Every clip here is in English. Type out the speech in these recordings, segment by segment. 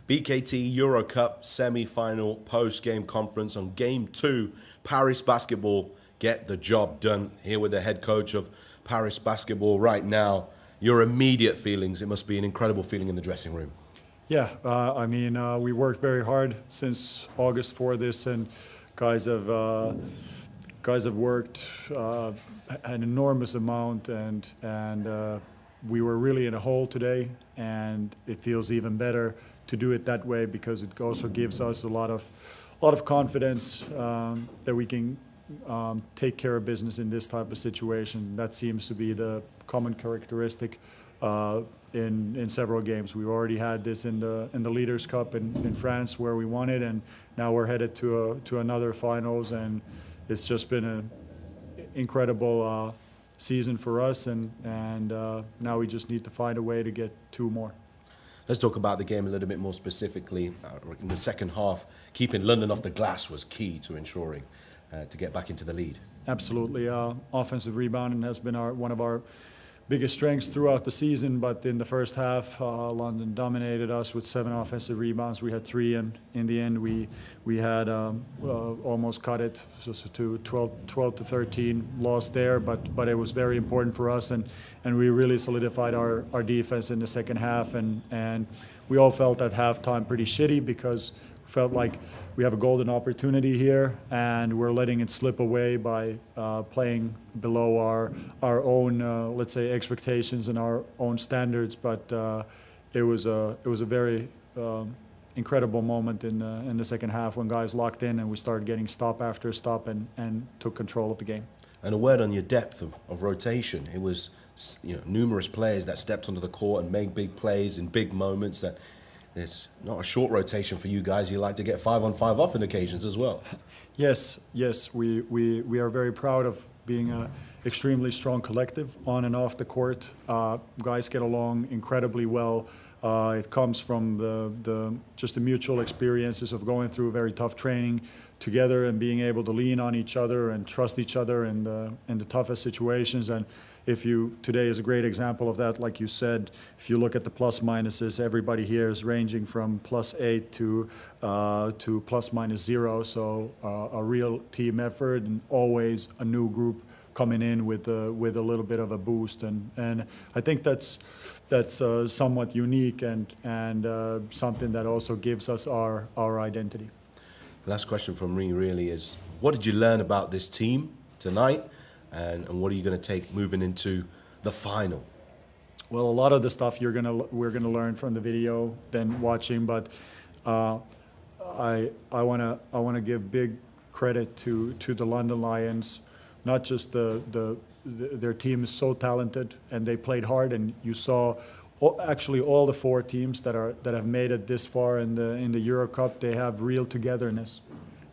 BKT EuroCup semi-final post-game conference on Game 2. Paris Basketball get the job done. Here with the head coach of Paris Basketball right now. Your immediate feelings, it must be an incredible feeling in the dressing room. Yeah, we worked very hard since August for this, and guys have worked an enormous amount, and we were really in a hole today, and it feels even better to do it that way because it also gives us a lot of confidence that we can take care of business in this type of situation. That seems to be the common characteristic in several games. We've already had this in the Leaders Cup in France where we won it, and now we're headed to another finals, and it's just been an incredible season for us, and now we just need to find a way to get two more. Let's talk about the game a little bit more specifically. In the second half, keeping London off the glass was key to ensuring to get back into the lead. Absolutely. Offensive rebounding has been one of our biggest strengths throughout the season, but in the first half, London dominated us with 7 offensive rebounds. We had 3, and in the end, we had almost cut it to 12 to 13 loss there, but it was very important for us, and we really solidified our defense in the second half, and we all felt at halftime pretty shitty because felt like we have a golden opportunity here, and we're letting it slip away by playing below our own, let's say, expectations and our own standards. But it was a very incredible moment in the second half when guys locked in and we started getting stop after stop and took control of the game. And a word on your depth of rotation. It was numerous players that stepped onto the court and made big plays in big moments. That it's not a short rotation for you guys. You like to get 5-on-5 off on occasions as well. Yes. We are very proud of being an extremely strong collective on and off the court. Guys get along incredibly well. It comes from just the mutual experiences of going through very tough training together and being able to lean on each other and trust each other in the toughest situations. And today is a great example of that. Like you said, if you look at the plus minuses, everybody here is ranging from +8 to ±0. So a real team effort, and always a new group coming in with a little bit of a boost, and I think that's somewhat unique and something that also gives us our identity. Last question from me really is, what did you learn about this team tonight, and what are you going to take moving into the final? Well, a lot of the stuff we're gonna learn from the video than watching, but I wanna give big credit to the London Lions. Not just their team is so talented and they played hard, and you saw actually all the 4 teams that have made it this far in the EuroCup, they have real togetherness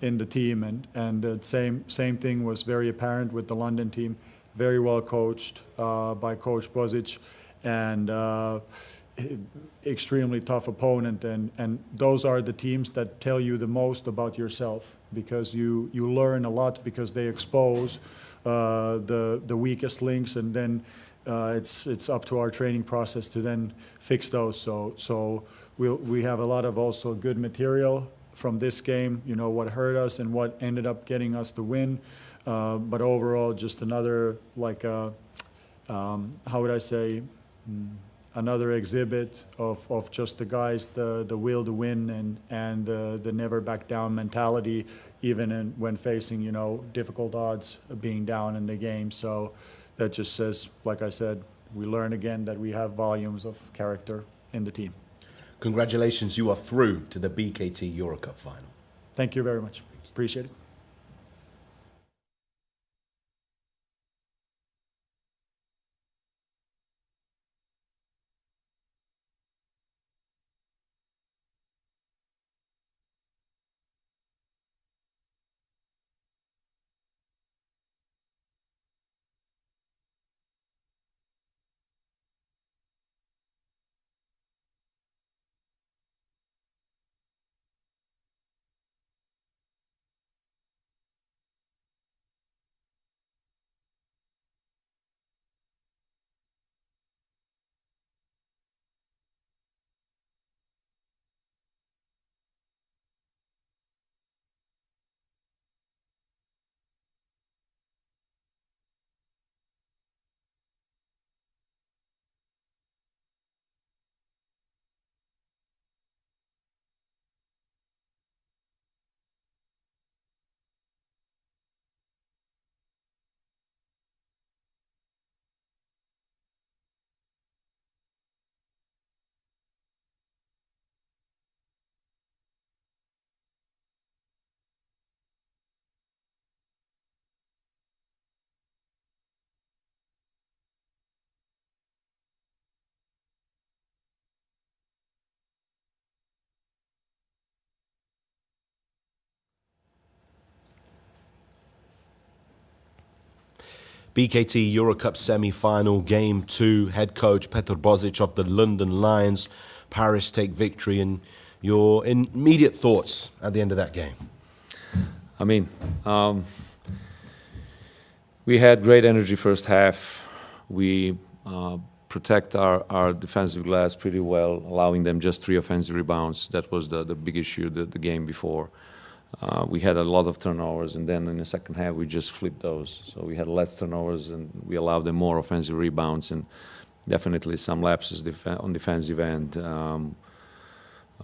in the team, and the same thing was very apparent with the London team. Very well coached by Coach Bozic, and extremely tough opponent, and those are the teams that tell you the most about yourself, because you learn a lot because they expose the weakest links, and then it's up to our training process to then fix those. So we have a lot of also good material from this game, what hurt us and what ended up getting us the win, but overall just another, like how would I say, another exhibit of just the guys, the will to win and the never back down mentality, even when facing difficult odds of being down in the game. So that just says, like I said, we learn again that we have volumes of character in the team. Congratulations, you are through to the BKT EuroCup final. Thank you very much. Appreciate it. BKT EuroCup semi-final, Game 2, head coach Petr Božič of the London Lions. Paris take victory, and your immediate thoughts at the end of that game? I mean, we had great energy first half. We protect our defensive glass pretty well, allowing them just 3 offensive rebounds. That was the big issue the game before. We had a lot of turnovers, and then in the second half we just flipped those. So we had less turnovers, and we allowed them more offensive rebounds, and definitely some lapses on defensive end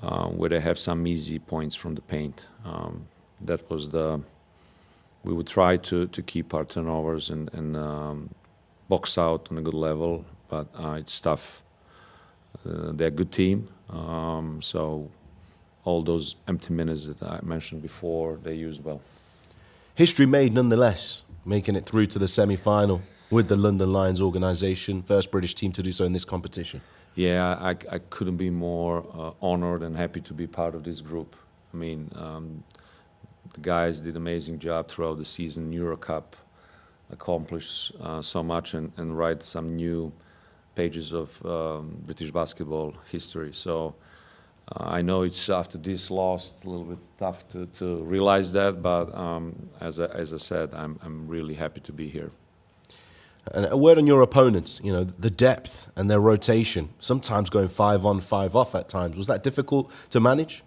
where they have some easy points from the paint. That was we would try to keep our turnovers and box out on a good level, but it's tough. They're a good team, so all those empty minutes that I mentioned before, they used well. History made nonetheless, making it through to the semi-final with the London Lions organisation, first British team to do so in this competition. Yeah, I couldn't be more honoured and happy to be part of this group. I mean, the guys did an amazing job throughout the season. EuroCup accomplished so much and write some new pages of British basketball history. So I know it's after this loss a little bit tough to realize that, but as I said, I'm really happy to be here. And a word on your opponents, you know, the depth and their rotation, sometimes going 5 on, 5 off at times. Was that difficult to manage?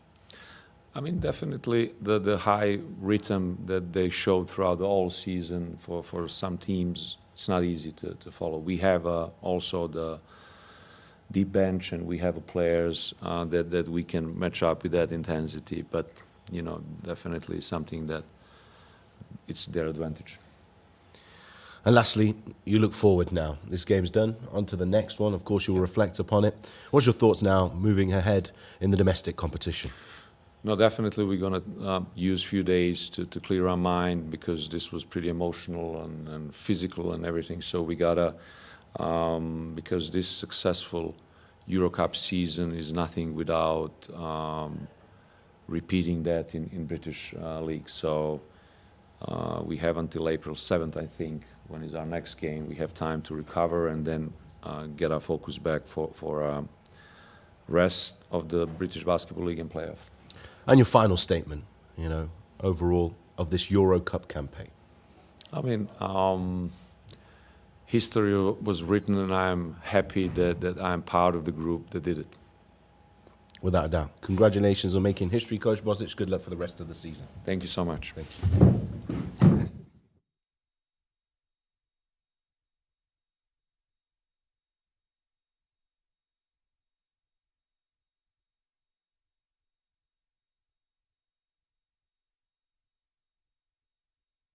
I mean, definitely the high rhythm that they showed throughout the whole season for some teams, it's not easy to follow. We have also the deep bench, and we have players that we can match up with that intensity, but, you know, definitely something that it's their advantage. And lastly, you look forward now. This game's done. On to the next one. Of course, you'll reflect upon it. What's your thoughts now moving ahead in the domestic competition? No, definitely we're going to use a few days to clear our mind, because this was pretty emotional and physical and everything. So we got to, because this successful EuroCup season is nothing without repeating that in British League. So we have until April 7th, I think, when is our next game. We have time to recover and then get our focus back for rest of the British Basketball League and playoff. And your final statement, you know, overall of this EuroCup campaign? I mean, history was written, and I'm happy that I'm part of the group that did it. Without a doubt. Congratulations on making history, Coach Božič. Good luck for the rest of the season. Thank you so much. Thank you.